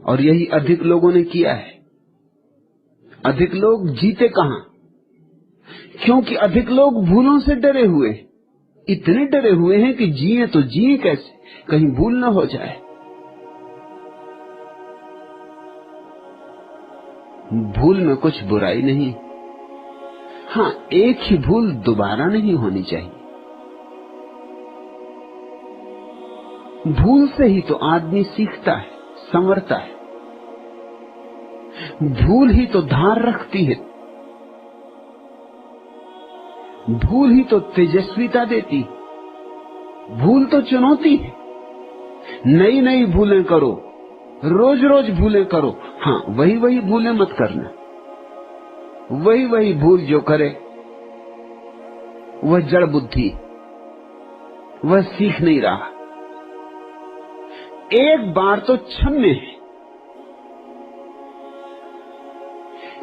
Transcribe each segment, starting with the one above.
और यही अधिक लोगों ने किया है। अधिक लोग जीते कहां? क्योंकि अधिक लोग भूलों से डरे हुए, इतने डरे हुए हैं कि जिए तो जिए कैसे, कहीं भूल न हो जाए। भूल में कुछ बुराई नहीं, हां, एक ही भूल दोबारा नहीं होनी चाहिए। भूल से ही तो आदमी सीखता है, संवरता है। भूल ही तो धार रखती है, भूल ही तो तेजस्विता देती, भूल तो चुनौती है। नई नई भूलें करो, रोज रोज भूलें करो, हां, वही वही भूलें मत करना। वही वही भूल जो करे वह जड़ बुद्धि, वह सीख नहीं रहा। एक बार तो क्षम्य है,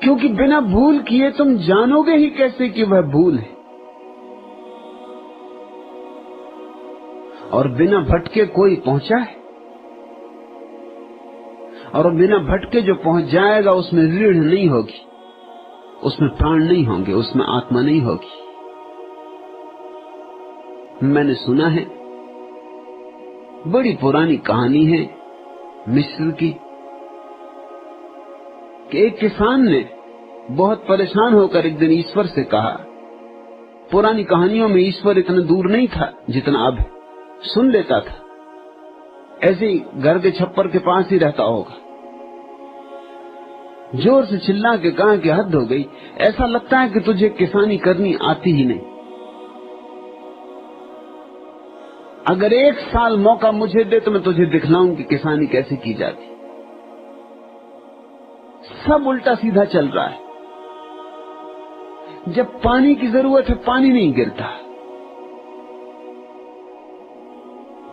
क्योंकि बिना भूल किए तुम जानोगे ही कैसे कि वह भूल है। और बिना भटके कोई पहुंचा है, और बिना भटके जो पहुंच जाएगा उसमें रीढ़ नहीं होगी, उसमें प्राण नहीं होंगे, उसमें आत्मा नहीं होगी। मैंने सुना है, बड़ी पुरानी कहानी है मिस्र की, कि एक किसान ने बहुत परेशान होकर एक दिन ईश्वर से कहा। पुरानी कहानियों में ईश्वर इतना दूर नहीं था जितना अब है, सुन लेता था, ऐसे ही घर के छप्पर के पास ही रहता होगा। जोर से चिल्ला के कहा कि हद हो गई, ऐसा लगता है कि तुझे किसानी करनी आती ही नहीं। अगर एक साल मौका मुझे दे तो मैं तुझे दिखलाऊं कि किसानी कैसे की जाती। सब उल्टा सीधा चल रहा है। जब पानी की जरूरत है पानी नहीं गिरता,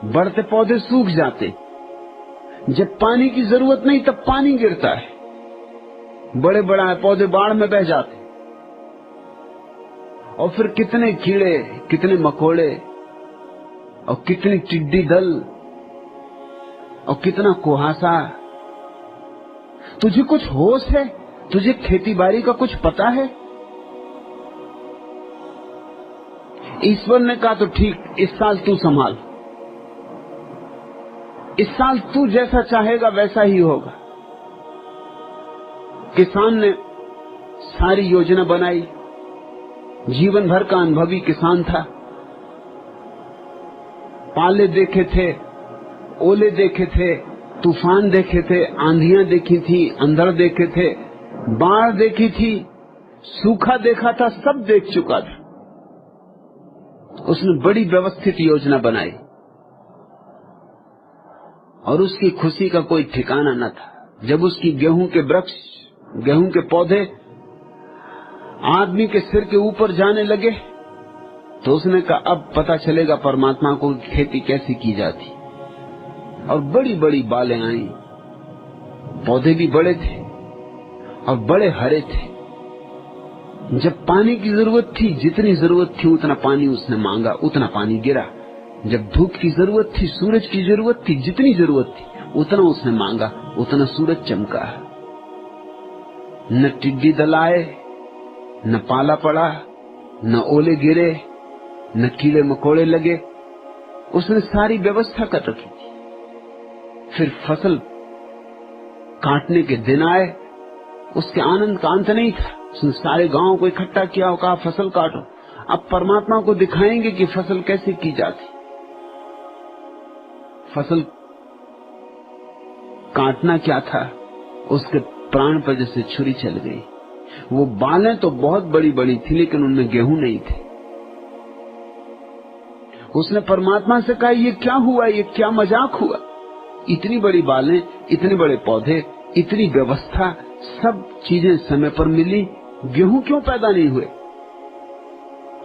बढ़ते पौधे सूख जाते। जब पानी की जरूरत नहीं तब पानी गिरता है, बड़े बड़ा पौधे बाढ़ में बह जाते। और फिर कितने कीड़े, कितने मकोड़े, और कितनी टिड्डी दल, और कितना कुहासा। तुझे कुछ होश है? तुझे खेती बाड़ी का कुछ पता है? ईश्वर ने कहा तो ठीक, इस साल तू संभाल, इस साल तू जैसा चाहेगा वैसा ही होगा। किसान ने सारी योजना बनाई, जीवन भर का अनुभवी किसान था, पाले देखे थे, ओले देखे थे, तूफान देखे थे, आंधियां देखी थी, अंधड़ देखे थे, बाढ़ देखी थी, सूखा देखा था, सब देख चुका था। उसने बड़ी व्यवस्थित योजना बनाई और उसकी खुशी का कोई ठिकाना न था। जब उसकी गेहूं के वृक्ष, गेहूं के पौधे आदमी के सिर के ऊपर जाने लगे तो उसने कहा अब पता चलेगा परमात्मा को खेती कैसी की जाती। और बड़ी बड़ी बालें आई, पौधे भी बड़े थे और बड़े हरे थे। जब पानी की जरूरत थी, जितनी जरूरत थी उतना पानी उसने मांगा, उतना पानी गिरा। जब धूप की जरूरत थी, सूरज की जरूरत थी, जितनी जरूरत थी उतना उसने मांगा, उतना सूरज चमका। न टिड्डी दल आए, न पाला पड़ा, न ओले गिरे, न कीड़े मकोड़े लगे। उसने सारी व्यवस्था कर रखी थी। फिर फसल काटने के दिन आए, उसके आनंद का अंत नहीं था। उसने सारे गांव को इकट्ठा किया और कहा फसल काटो, अब परमात्मा को दिखाएंगे कि फसल कैसे की जाती। फसल काटना क्या था, उसके प्राण पर जैसे छुरी चल गई। वो बालें तो बहुत बड़ी बड़ी थी लेकिन उनमें गेहूं नहीं थे। उसने परमात्मा से कहा ये क्या हुआ, ये क्या मजाक हुआ, इतनी बड़ी बालें, इतने बड़े पौधे, इतनी व्यवस्था, सब चीजें समय पर मिली, गेहूं क्यों पैदा नहीं हुए।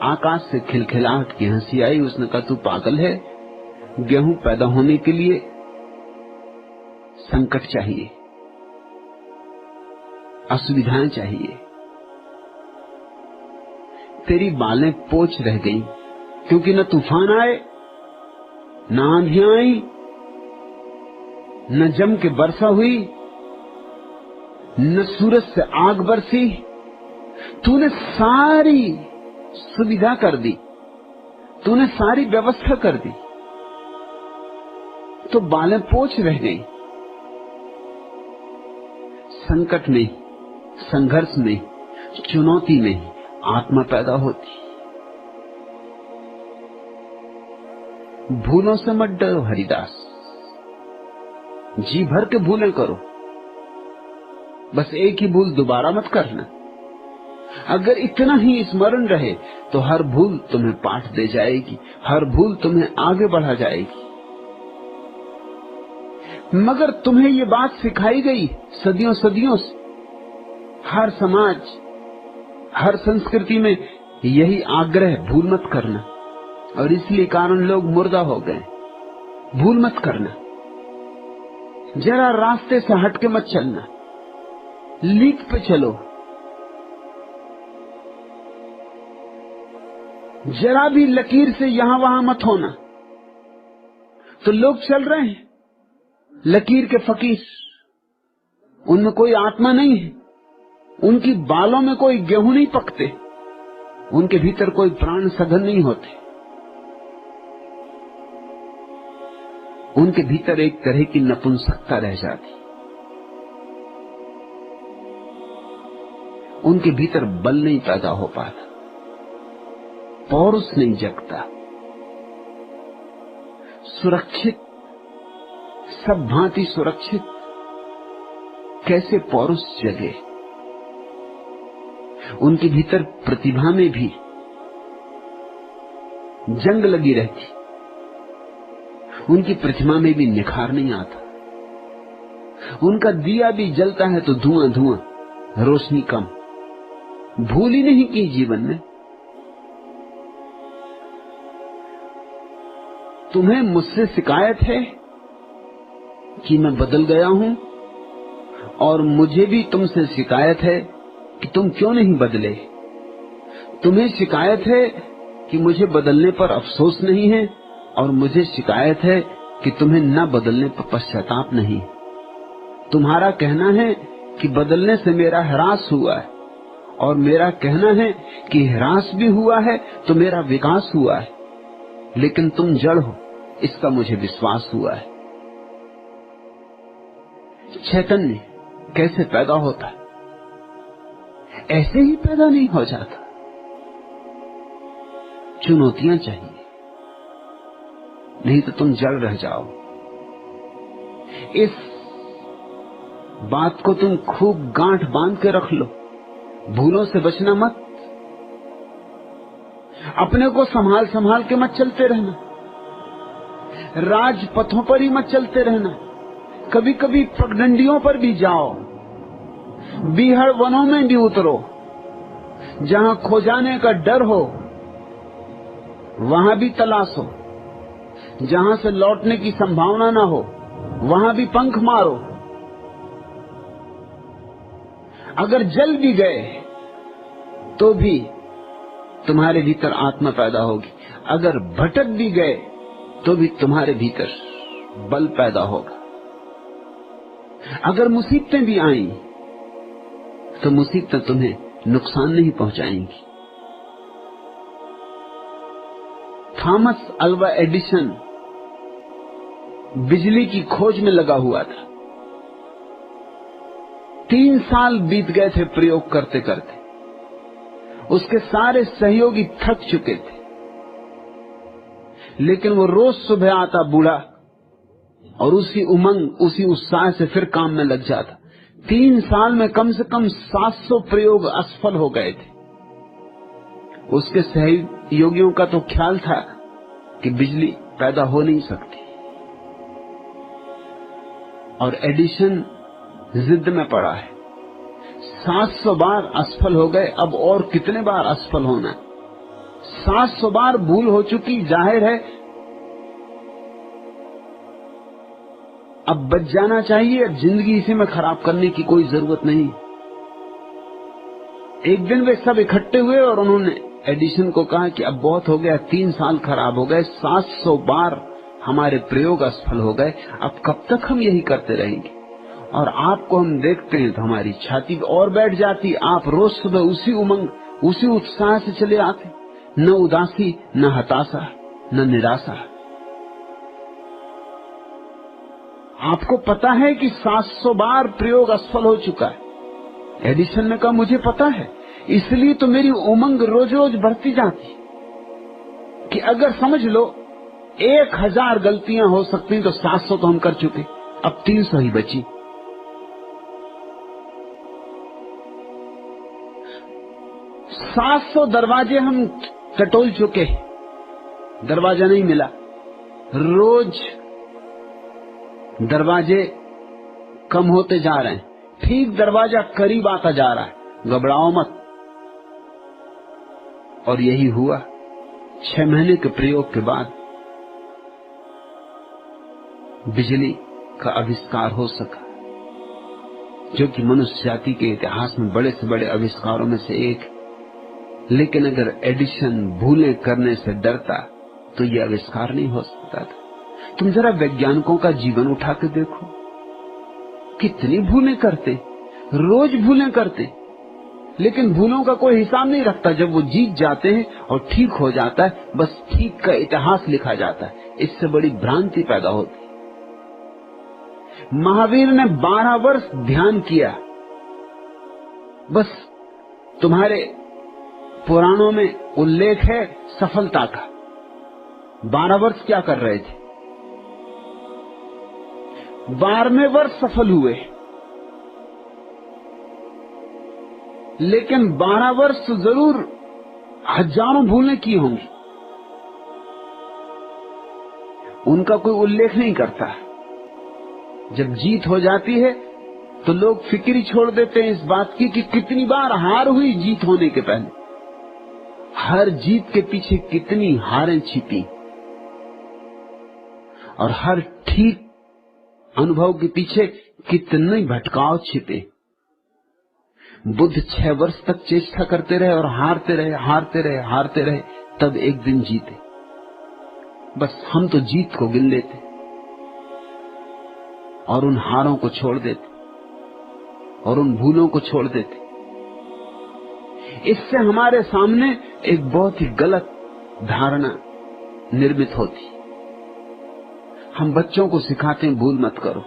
आकाश से खिलखिलाहट की हंसी आई। उसने कहा तू पागल है, गेहूं पैदा होने के लिए संकट चाहिए, असुविधाएं चाहिए। तेरी बालें पोच रह गई क्योंकि न तूफान आए, न आंधियां आई, न जम के वर्षा हुई, न सूरज से आग बरसी, तूने सारी सुविधा कर दी, तूने सारी व्यवस्था कर दी, तो बालें पोंछ रह गई। संकट में, संघर्ष में, चुनौती में आत्मा पैदा होती। भूलों से मत डरो हरिदास, जी भर के भूलें करो, बस एक ही भूल दोबारा मत करना। अगर इतना ही स्मरण रहे तो हर भूल तुम्हें पाठ दे जाएगी, हर भूल तुम्हें आगे बढ़ा जाएगी। मगर तुम्हें ये बात सिखाई गई सदियों सदियों से, हर समाज, हर संस्कृति में यही आग्रह, भूल मत करना, और इसलिए कारण लोग मुर्दा हो गए। भूल मत करना, जरा रास्ते से हट के मत चलना, लीक पे चलो, जरा भी लकीर से यहां वहां मत होना। तो लोग चल रहे हैं लकीर के फकीर, उनमें कोई आत्मा नहीं है, उनकी बालों में कोई गेहूं नहीं पकते, उनके भीतर कोई प्राण सघन नहीं होते, उनके भीतर एक तरह की नपुंसकता रह जाती, उनके भीतर बल नहीं पैदा हो पाता, पौरुष नहीं जगता। सुरक्षित, सब भांति सुरक्षित, कैसे पौरुष जगे? उनके भीतर प्रतिभा में भी जंग लगी रहती, उनकी प्रतिभा में भी निखार नहीं आता। उनका दिया भी जलता है तो धुआं धुआं, रोशनी कम। भूल ही नहीं की जीवन में। तुम्हें मुझसे शिकायत है कि मैं बदल गया हूं, और मुझे भी तुमसे शिकायत है कि तुम क्यों नहीं बदले। तुम्हें शिकायत है कि मुझे बदलने पर अफसोस नहीं है, और मुझे शिकायत है कि तुम्हें न बदलने पर पश्चाताप नहीं। तुम्हारा कहना है कि बदलने से मेरा ह्रास हुआ है, और मेरा कहना है कि ह्रास भी हुआ है तो मेरा विकास हुआ है, लेकिन तुम जड़ हो इसका मुझे विश्वास हुआ है। चैतन्य कैसे पैदा होता है? ऐसे ही पैदा नहीं हो जाता, चुनौतियां चाहिए, नहीं तो तुम जड़ रह जाओ। इस बात को तुम खूब गांठ बांध के रख लो, भूलों से बचना मत, अपने को संभाल संभाल के मत चलते रहना, राजपथों पर ही मत चलते रहना, कभी कभी पगडंडियों पर भी जाओ, बीहड़ वनों में भी उतरो, जहां खो जाने का डर हो वहां भी तलाशो, जहां से लौटने की संभावना ना हो वहां भी पंख मारो। अगर जल भी गए तो भी तुम्हारे भीतर आत्मा पैदा होगी, अगर भटक भी गए तो भी तुम्हारे भीतर बल पैदा होगा। अगर मुसीबतें भी आईं तो मुसीबतें तुम्हें नुकसान नहीं पहुंचाएंगी। थॉमस अल्वा एडिसन बिजली की खोज में लगा हुआ था। 3 साल बीत गए थे प्रयोग करते करते, उसके सारे सहयोगी थक चुके थे, लेकिन वो रोज सुबह आता बूढ़ा और उसी उमंग, उसी उत्साह से फिर काम में लग जाता। 3 साल में कम से कम 700 प्रयोग असफल हो गए थे। उसके सहयोगियों का तो ख्याल था कि बिजली पैदा हो नहीं सकती, और एडिसन जिद में पड़ा है। 700 बार असफल हो गए, अब और कितने बार असफल होना? 700 बार भूल हो चुकी, जाहिर है अब बच जाना चाहिए, जिंदगी इसी में खराब करने की कोई जरूरत नहीं। एक दिन वे सब इकट्ठे हुए और उन्होंने एडिसन को कहा कि अब बहुत हो गया, 3 साल खराब हो गए, 700 बार हमारे प्रयोग असफल हो गए, अब कब तक हम यही करते रहेंगे? और आपको हम देखते हैं तो हमारी छाती और बैठ जाती। आप रोज सुबह उसी उमंग, उसी उत्साह से चले आते, न उदासी, न हताशा, न निराशा। आपको पता है कि 700 बार प्रयोग असफल हो चुका है। एडिसन ने कहा मुझे पता है, इसलिए तो मेरी उमंग रोज रोज बढ़ती जाती कि अगर समझ लो 1000 गलतियां हो सकती तो 700 तो हम कर चुके, अब 300 ही बची। सात 700 दरवाजे हम टटोल चुके, दरवाजा नहीं मिला। रोज दरवाजे कम होते जा रहे हैं, ठीक दरवाजा करीब आता जा रहा है। घबराओ मत। और यही हुआ। 6 महीने के प्रयोग के बाद बिजली का आविष्कार हो सका, जो कि मनुष्य जाति के इतिहास में बड़े से बड़े आविष्कारों में से एक। लेकिन अगर एडिसन भूलें करने से डरता तो यह आविष्कार नहीं हो सकता था। तुम जरा वैज्ञानिकों का जीवन उठा के देखो, कितनी भूलें करते, रोज भूलें करते, लेकिन भूलों का कोई हिसाब नहीं रखता। जब वो जीत जाते हैं और ठीक हो जाता है, बस ठीक का इतिहास लिखा जाता है। इससे बड़ी भ्रांति पैदा होती। महावीर ने 12 वर्ष ध्यान किया। बस तुम्हारे पुराणों में उल्लेख है सफलता का। 12 वर्ष क्या कर रहे थे? 12वें वर्ष सफल हुए, लेकिन 12 वर्ष तो जरूर हजारों भूलें की होंगी, उनका कोई उल्लेख नहीं करता। जब जीत हो जाती है तो लोग फिक्र ही छोड़ देते हैं इस बात की कि कितनी बार हार हुई जीत होने के पहले। हर जीत के पीछे कितनी हारें छिपी, और हर ठीक अनुभव के पीछे कितने भटकाव छिपे। बुद्ध 6 वर्ष तक चेष्टा करते रहे और हारते रहे, हारते रहे, हारते रहे, तब एक दिन जीते। बस हम तो जीत को गिन लेते और उन हारों को छोड़ देते और उन भूलों को छोड़ देते। इससे हमारे सामने एक बहुत ही गलत धारणा निर्मित होती। हम बच्चों को सिखाते हैं भूल मत करो।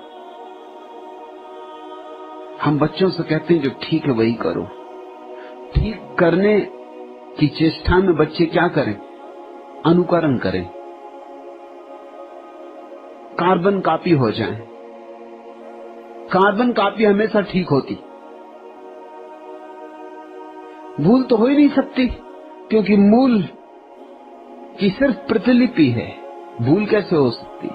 हम बच्चों से कहते हैं जो ठीक है वही करो। ठीक करने की चेष्टा में बच्चे क्या करें? अनुकरण करें, कार्बन कॉपी हो जाएं। कार्बन कॉपी हमेशा ठीक होती, भूल तो हो ही नहीं सकती, क्योंकि मूल की सिर्फ प्रतिलिपि है, भूल कैसे हो सकती?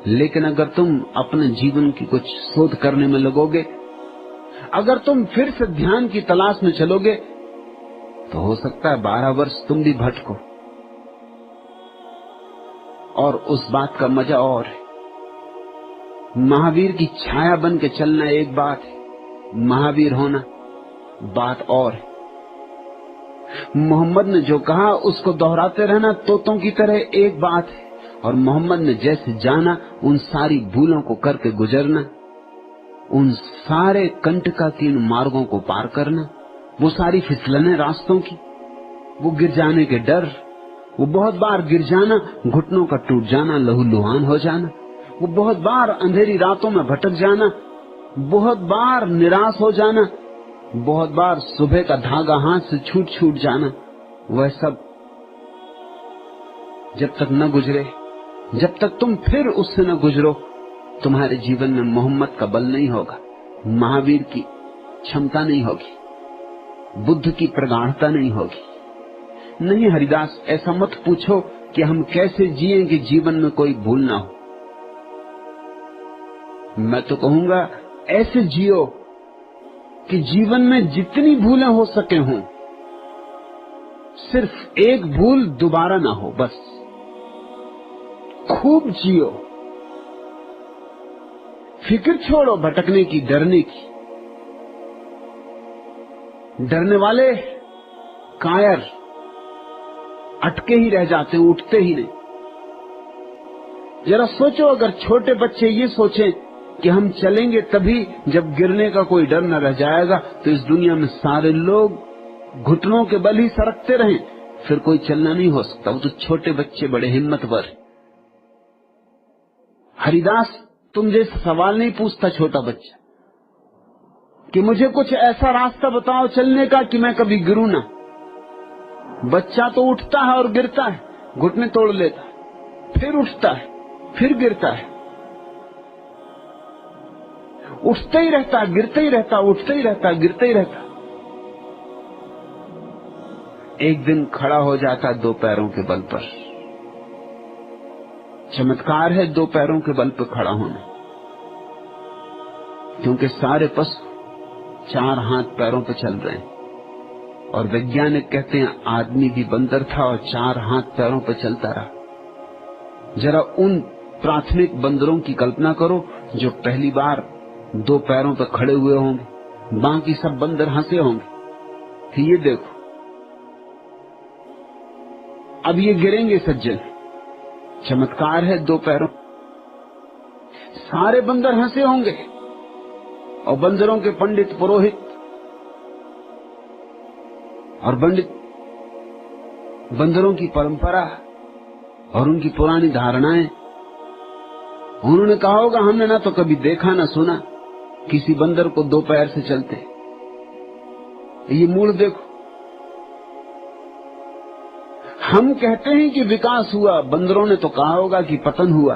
लेकिन अगर तुम अपने जीवन की कुछ शोध करने में लगोगे, अगर तुम फिर से ध्यान की तलाश में चलोगे, तो हो सकता है 12 वर्ष तुम भी भटको। और उस बात का मजा और है। महावीर की छाया बन के चलना एक बात है, महावीर होना बात और है। मोहम्मद ने जो कहा उसको दोहराते रहना तोतों की तरह एक बात है, और मोहम्मद ने जैसे जाना उन सारी भूलों को करके गुजरना, उन सारे कंटकाकीर्ण मार्गों को पार करना, वो सारी फिसलने रास्तों की, वो गिर जाने के डर, वो बहुत बार गिर जाना, घुटनों का टूट जाना, लहूलुहान हो जाना, वो बहुत बार अंधेरी रातों में भटक जाना, बहुत बार निराश हो जाना, बहुत बार सुबह का धागा हाथ से छूट छूट जाना, वह सब जब तक न गुजरे, जब तक तुम फिर उससे न गुजरो, तुम्हारे जीवन में मोहम्मद का बल नहीं होगा, महावीर की क्षमता नहीं होगी, बुद्ध की प्रगाढ़ता नहीं होगी। नहीं हरिदास, ऐसा मत पूछो कि हम कैसे जिए कि जीवन में कोई भूल ना हो। मैं तो कहूंगा ऐसे जियो कि जीवन में जितनी भूलें हो सके हों, सिर्फ एक भूल दोबारा ना हो। बस खूब जियो, फिक्र छोड़ो भटकने की, डरने की। डरने वाले कायर अटके ही रह जाते, उठते ही नहीं। जरा सोचो, अगर छोटे बच्चे ये सोचें कि हम चलेंगे तभी जब गिरने का कोई डर न रह जाएगा, तो इस दुनिया में सारे लोग घुटनों के बल ही सरकते रहें, फिर कोई चलना नहीं हो सकता। वो तो छोटे बच्चे बड़े हिम्मतवर। हरिदास तुम जैसे सवाल नहीं पूछता छोटा बच्चा कि मुझे कुछ ऐसा रास्ता बताओ चलने का कि मैं कभी गिरूं ना। बच्चा तो उठता है और गिरता है, घुटने तोड़ लेता है, फिर उठता है, फिर गिरता है, उठता ही रहता, गिरता ही रहता, उठता ही रहता, गिरता ही रहता। एक दिन खड़ा हो जाता दो पैरों के बल पर। चमत्कार है दो पैरों के बल पर खड़ा होना, क्योंकि सारे पशु चार हाथ पैरों पर चल रहे हैं। और वैज्ञानिक कहते हैं आदमी भी बंदर था और चार हाथ पैरों पर चलता रहा। जरा उन प्राथमिक बंदरों की कल्पना करो जो पहली बार दो पैरों पर खड़े हुए होंगे। बाकी सब बंदर हंसे होंगे कि ये देखो अब ये गिरेंगे सज्जन। चमत्कार है दो पैरों। सारे बंदर हंसे होंगे और बंदरों के पंडित पुरोहित और पंडित बंदरों की परंपरा और उनकी पुरानी धारणाएं, उन्होंने कहा होगा हमने ना तो कभी देखा ना सुना किसी बंदर को दो पैर से चलते। ये मूल देखो, हम कहते हैं कि विकास हुआ, बंदरों ने तो कहा होगा कि पतन हुआ,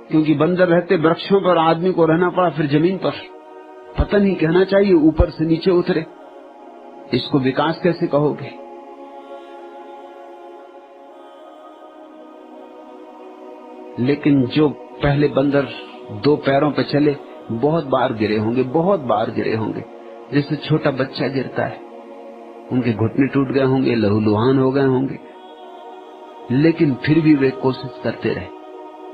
क्योंकि बंदर रहते वृक्षों पर, आदमी को रहना पड़ा फिर जमीन पर। पतन ही कहना चाहिए, ऊपर से नीचे उतरे। इसको विकास कैसे कहोगे? लेकिन जो पहले बंदर दो पैरों पर चले बहुत बार गिरे होंगे, बहुत बार गिरे होंगे। जैसे छोटा बच्चा गिरता है, उनके घुटने टूट गए होंगे, लहूलुहान हो गए होंगे, लेकिन फिर भी वे कोशिश करते रहे।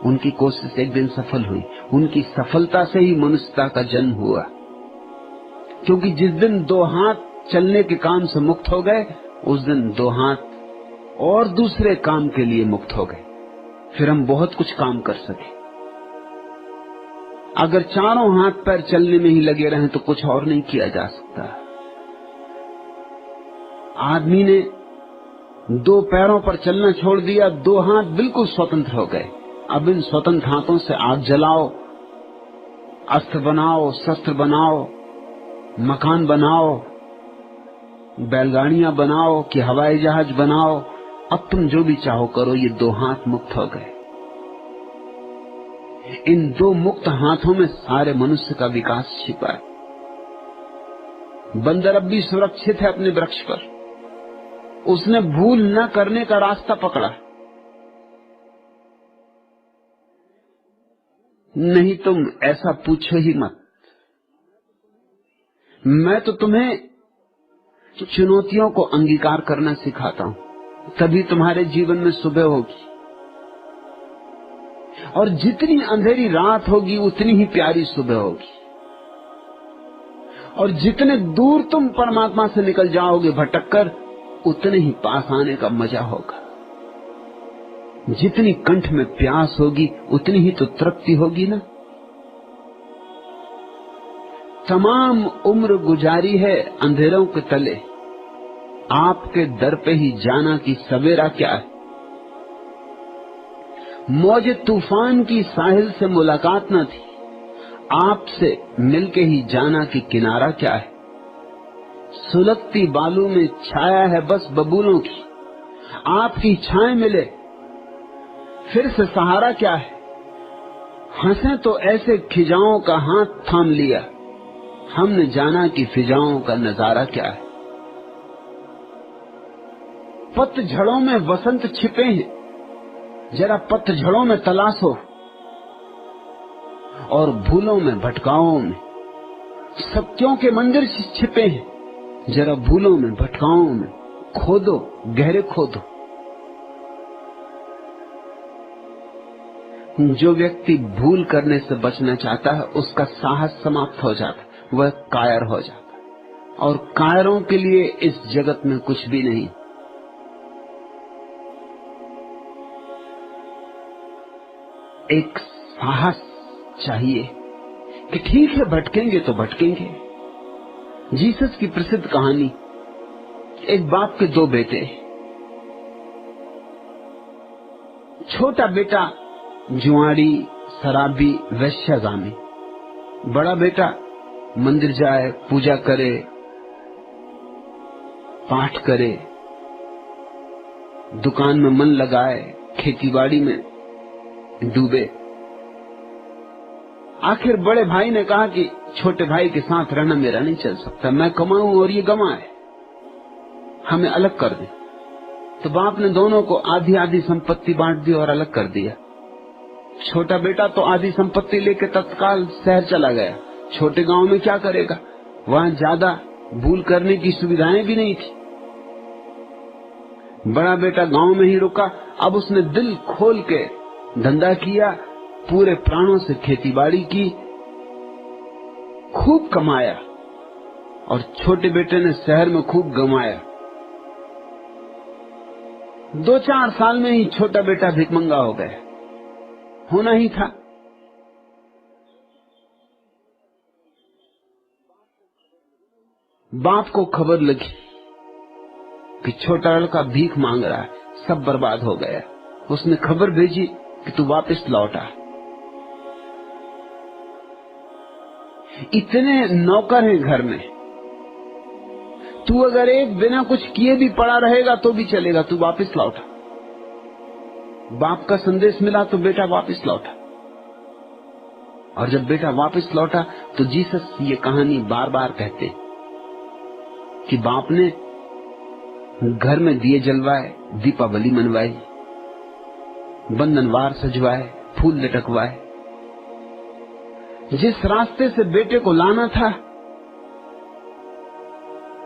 उनकी कोशिश एक दिन सफल हुई। उनकी सफलता से ही मनुष्यता का जन्म हुआ, क्योंकि जिस दिन दो हाथ चलने के काम से मुक्त हो गए, उस दिन दो हाथ और दूसरे काम के लिए मुक्त हो गए। फिर हम बहुत कुछ काम कर सके। अगर चारों हाथ पैर चलने में ही लगे रहें तो कुछ और नहीं किया जा सकता। आदमी ने दो पैरों पर चलना छोड़ दिया, दो हाथ बिल्कुल स्वतंत्र हो गए। अब इन स्वतंत्र हाथों से आग जलाओ, अस्त्र बनाओ, शस्त्र बनाओ, मकान बनाओ, बैलगाड़ियां बनाओ कि हवाई जहाज बनाओ, अब तुम जो भी चाहो करो। ये दो हाथ मुक्त हो गए। इन दो मुक्त हाथों में सारे मनुष्य का विकास छिपा है। बंदर अब भी सुरक्षित है अपने वृक्ष पर। उसने भूल न करने का रास्ता पकड़ा, नहीं तुम ऐसा पूछो ही मत। मैं तो तुम्हें चुनौतियों को अंगीकार करना सिखाता हूं, तभी तुम्हारे जीवन में सुबह होगी। और जितनी अंधेरी रात होगी उतनी ही प्यारी सुबह होगी। और जितने दूर तुम परमात्मा से निकल जाओगे भटककर, उतने ही पास आने का मजा होगा। जितनी कंठ में प्यास होगी उतनी ही तो तृप्ति होगी ना। तमाम उम्र गुजारी है अंधेरों के तले, आपके दर पे ही जाना कि सवेरा क्या है। मौज तूफान की साहिल से मुलाकात न थी, आपसे मिलके ही जाना कि किनारा क्या है। सुलगती बालू में छाया है बस बबूलों की, आपकी छाए मिले फिर से सहारा क्या है। हंसे तो ऐसे खिजाओं का हाथ थाम लिया, हमने जाना कि फिजाओं का नजारा क्या है। पतझड़ों में वसंत छिपे हैं, जरा पतझड़ों में तलाशो। और भूलों में भटकाओं में सत्यों के मंदिर छिपे हैं, जरा भूलों में भटकाओं में खोदो, गहरे खोदो। जो व्यक्ति भूल करने से बचना चाहता है उसका साहस समाप्त हो जाता है, वह कायर हो जाता है। और कायरों के लिए इस जगत में कुछ भी नहीं। एक साहस चाहिए कि ठीक है, भटकेंगे तो भटकेंगे। जीसस की प्रसिद्ध कहानी, एक बाप के दो बेटे। छोटा बेटा जुआड़ी, शराबी, वेश्यागामी। बड़ा बेटा मंदिर जाए, पूजा करे, पाठ करे, दुकान में मन लगाए, खेतीबाड़ी में डूबे। आखिर बड़े भाई ने कहा कि छोटे भाई के साथ रहना मेरा नहीं चल सकता, मैं कमाऊं और ये गंवाए, हमें अलग कर दे। तो बाप ने दोनों को आधी आधी संपत्ति बांट दी और अलग कर दिया। छोटा बेटा तो आधी संपत्ति लेकर तत्काल शहर चला गया। छोटे गांव में क्या करेगा, वहां ज्यादा भूल करने की सुविधाएं भी नहीं थी। बड़ा बेटा गांव में ही रुका। अब उसने दिल खोल के धंधा किया, पूरे प्राणों से खेतीबाड़ी की, खूब कमाया। और छोटे बेटे ने शहर में खूब गंवाया। 2-4 साल में ही छोटा बेटा भिखमंगा हो गया। होना ही था। बाप को खबर लगी कि छोटा लड़का भीख मांग रहा है, सब बर्बाद हो गया। उसने खबर भेजी कि तू वापस लौटा। इतने नौकर हैं घर में, तू अगर एक बिना कुछ किए भी पड़ा रहेगा तो भी चलेगा, तू वापस लौटा। बाप का संदेश मिला तो बेटा वापस लौटा। और जब बेटा वापस लौटा तो जीसस ये कहानी बार बार कहते कि बाप ने घर में दिए जलवाए, दीपावली मनवाई, बंधनवार सजवाए, फूल लटकवाए। जिस रास्ते से बेटे को लाना था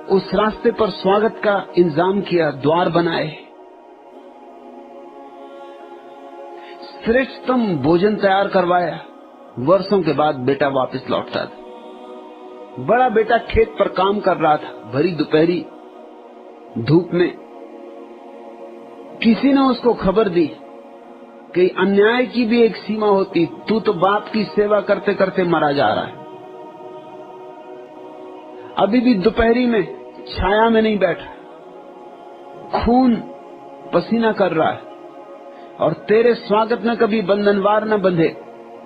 उस रास्ते पर स्वागत का इंतजाम किया, द्वार बनाए, श्रेष्ठतम भोजन तैयार करवाया। वर्षों के बाद बेटा वापस लौटता था। बड़ा बेटा खेत पर काम कर रहा था, भरी दोपहरी धूप में। किसी ने उसको खबर दी कि अन्याय की भी एक सीमा होती, तू तो बाप की सेवा करते करते मरा जा रहा है। अभी भी दोपहरी में छाया में नहीं बैठा, खून पसीना कर रहा है। और तेरे स्वागत में कभी बंधनवार न बंधे,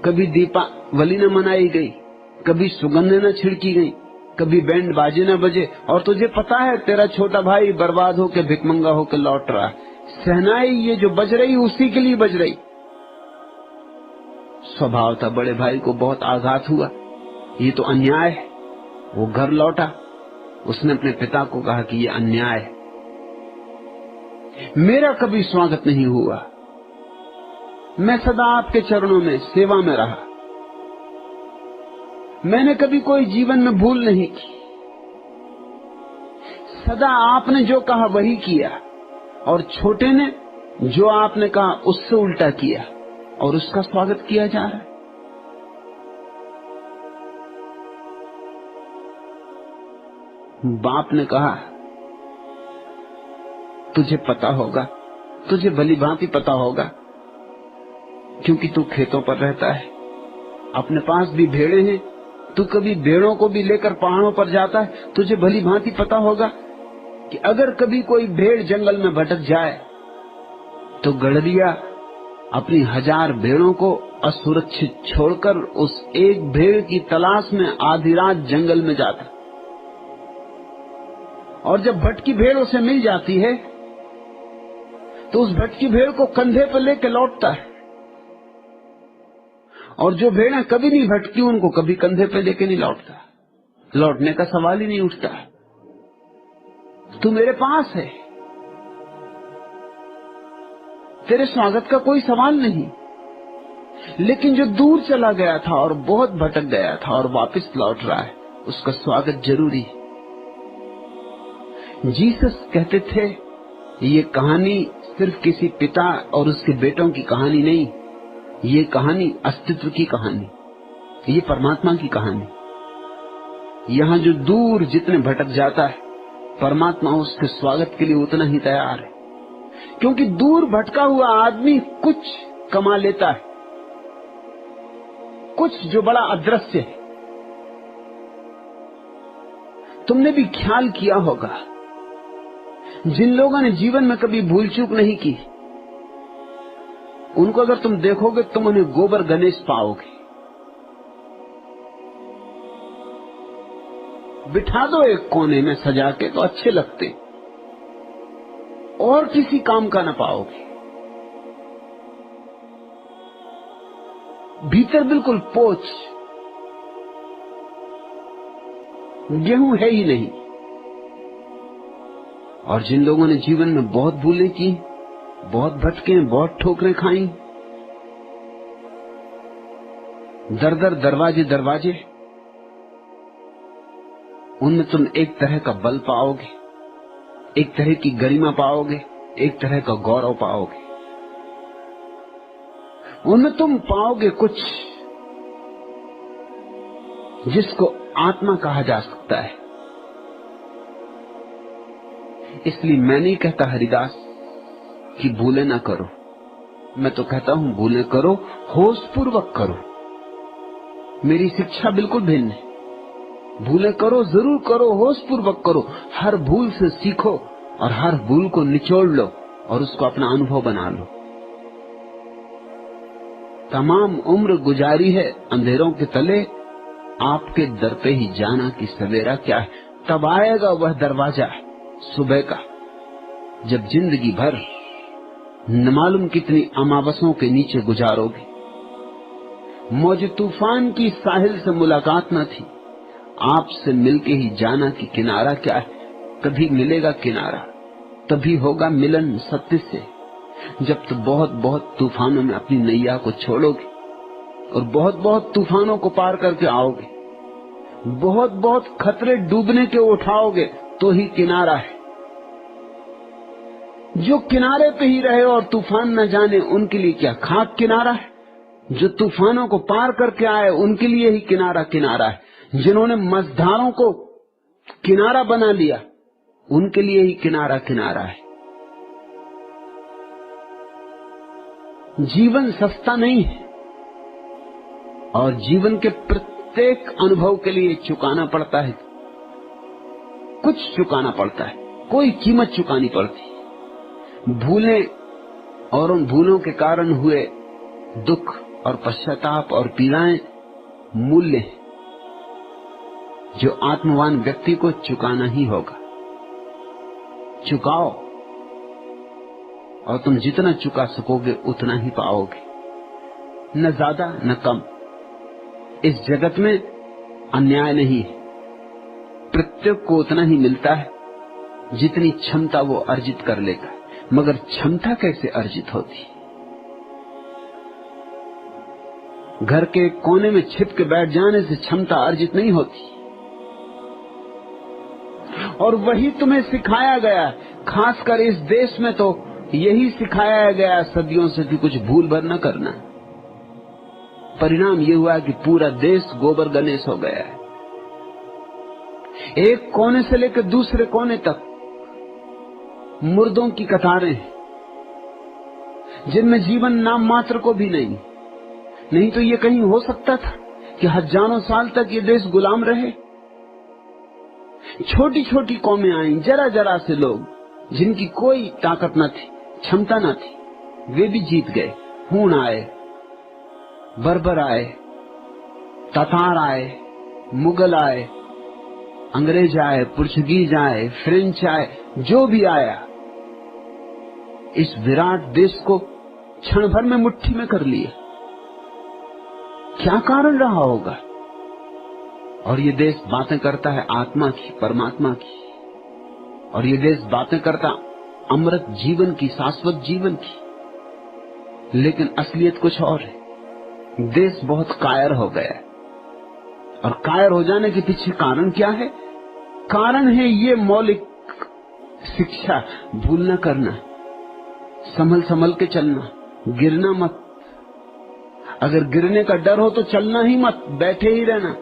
कभी दीपावली न मनाई गई, कभी सुगंधें न छिड़की गई, कभी बैंड बाजे न बजे। और तुझे पता है तेरा छोटा भाई बर्बाद होके भिखमंगा होके लौट रहा है। सहनाई ये जो बज रही उसी के लिए बज रही। स्वभाव था बड़े भाई को बहुत आघात हुआ, ये तो अन्याय है। वो घर लौटा, उसने अपने पिता को कहा कि ये अन्याय है, मेरा कभी स्वागत नहीं हुआ, मैं सदा आपके चरणों में सेवा में रहा, मैंने कभी कोई जीवन में भूल नहीं की, सदा आपने जो कहा वही किया। और छोटे ने जो आपने कहा उससे उल्टा किया और उसका स्वागत किया जा रहा है। बाप ने कहा तुझे पता होगा, तुझे भली भांति पता होगा, क्योंकि तू खेतों पर रहता है, अपने पास भी भेड़े हैं, तू कभी भेड़ों को भी लेकर पहाड़ों पर जाता है। तुझे भली भांति पता होगा कि अगर कभी कोई भेड़ जंगल में भटक जाए तो गड़रिया अपनी 1000 भेड़ों को असुरक्षित छोड़कर उस एक भेड़ की तलाश में आधी रात जंगल में जाता। और जब भटकी भेड़ उसे मिल जाती है तो उस भटकी भेड़ को कंधे पर लेकर लौटता है। और जो भेड़ें कभी नहीं भटकी उनको कभी कंधे पे लेके नहीं लौटता, लौटने का सवाल ही नहीं उठता। तू मेरे पास है, तेरे स्वागत का कोई सवाल नहीं। लेकिन जो दूर चला गया था और बहुत भटक गया था और वापस लौट रहा है, उसका स्वागत जरूरी है। जीसस कहते थे ये कहानी सिर्फ किसी पिता और उसके बेटों की कहानी नहीं, ये कहानी अस्तित्व की कहानी, ये परमात्मा की कहानी। यहाँ जो दूर जितने भटक जाता है, परमात्मा उसके स्वागत के लिए उतना ही तैयार है। क्योंकि दूर भटका हुआ आदमी कुछ कमा लेता है, कुछ जो बड़ा अदृश्य है। तुमने भी ख्याल किया होगा, जिन लोगों ने जीवन में कभी भूल चूक नहीं की, उनको अगर तुम देखोगे तुम उन्हें गोबर गणेश पाओगे। बिठा दो एक कोने में सजा के तो अच्छे लगते, और किसी काम का ना पाओगे। भीतर बिल्कुल पोच, गेहूं है ही नहीं। और जिन लोगों ने जीवन में बहुत भूलें की, बहुत भटके, बहुत ठोकरें खाई, दर दर दरवाजे दरवाजे, उनमें तुम एक तरह का बल पाओगे, एक तरह की गरिमा पाओगे, एक तरह का गौरव पाओगे। उनमें तुम पाओगे कुछ जिसको आत्मा कहा जा सकता है। इसलिए मैं नहीं कहता हरिदास कि भूले ना करो, मैं तो कहता हूं भूले करो, होश पूर्वक करो। मेरी शिक्षा बिल्कुल भिन्न है। भूले करो, जरूर करो, होश पूर्वक करो। हर भूल से सीखो और हर भूल को निचोड़ लो और उसको अपना अनुभव बना लो। तमाम उम्र गुजारी है अंधेरों के तले, आपके दर पे ही जाना कि सवेरा क्या है। तब आएगा वह दरवाजा सुबह का, जब जिंदगी भर न मालूम कितनी अमावसों के नीचे गुजारोगे। मौज तूफान की साहिल से मुलाकात न थी, आपसे मिलके ही जाना कि किनारा क्या है। कभी मिलेगा किनारा, तभी होगा मिलन सत्य से, जब तो बहुत बहुत तूफानों में अपनी नैया को छोड़ोगे और बहुत बहुत तूफानों को पार करके आओगे। बहुत बहुत खतरे डूबने के उठाओगे तो ही किनारा है। जो किनारे पे ही रहे और तूफान न जाने, उनके लिए क्या खाक किनारा है। जो तूफानों को पार करके आए, उनके लिए ही किनारा किनारा है। जिन्होंने मझधारों को किनारा बना लिया, उनके लिए ही किनारा किनारा है। जीवन सस्ता नहीं है और जीवन के प्रत्येक अनुभव के लिए चुकाना पड़ता है, कुछ चुकाना पड़ता है, कोई कीमत चुकानी पड़ती। भूलें और उन भूलों के कारण हुए दुख और पश्चाताप और पीड़ाएं मूल्य हैं जो आत्मवान व्यक्ति को चुकाना ही होगा। चुकाओ और तुम जितना चुका सकोगे उतना ही पाओगे, न ज्यादा न कम। इस जगत में अन्याय नहीं है, प्रत्येक को उतना ही मिलता है जितनी क्षमता वो अर्जित कर लेगा। मगर क्षमता कैसे अर्जित होती? घर के कोने में छिप के बैठ जाने से क्षमता अर्जित नहीं होती। और वही तुम्हें सिखाया गया, खासकर इस देश में तो यही सिखाया गया सदियों से कि कुछ भूल भर न करना। परिणाम ये हुआ कि पूरा देश गोबर गणेश हो गया है। एक कोने से लेकर दूसरे कोने तक मुर्दों की कतारें हैं, जिनमें जीवन नाम मात्र को भी नहीं तो ये कहीं हो सकता था कि हजारों साल तक ये देश गुलाम रहे। छोटी छोटी कौमें आई, जरा जरा से लोग, जिनकी कोई ताकत न थी, क्षमता न थी, वे भी जीत गए। हूण आए, बर्बर आए, तातार आए, मुगल आए, अंग्रेज आए, पुर्तगीज आए, फ्रेंच आए, जो भी आया, इस विराट देश को क्षण भर में मुट्ठी में कर लिया। क्या कारण रहा होगा? और ये देश बातें करता है आत्मा की, परमात्मा की, और ये देश बातें करता अमृत जीवन की, शाश्वत जीवन की, लेकिन असलियत कुछ और है। देश बहुत कायर हो गया है, और कायर हो जाने के पीछे कारण क्या है? कारण है ये मौलिक शिक्षा, भूल न करना, संभल संभल के चलना, गिरना मत। अगर गिरने का डर हो तो चलना ही मत, बैठे ही रहना।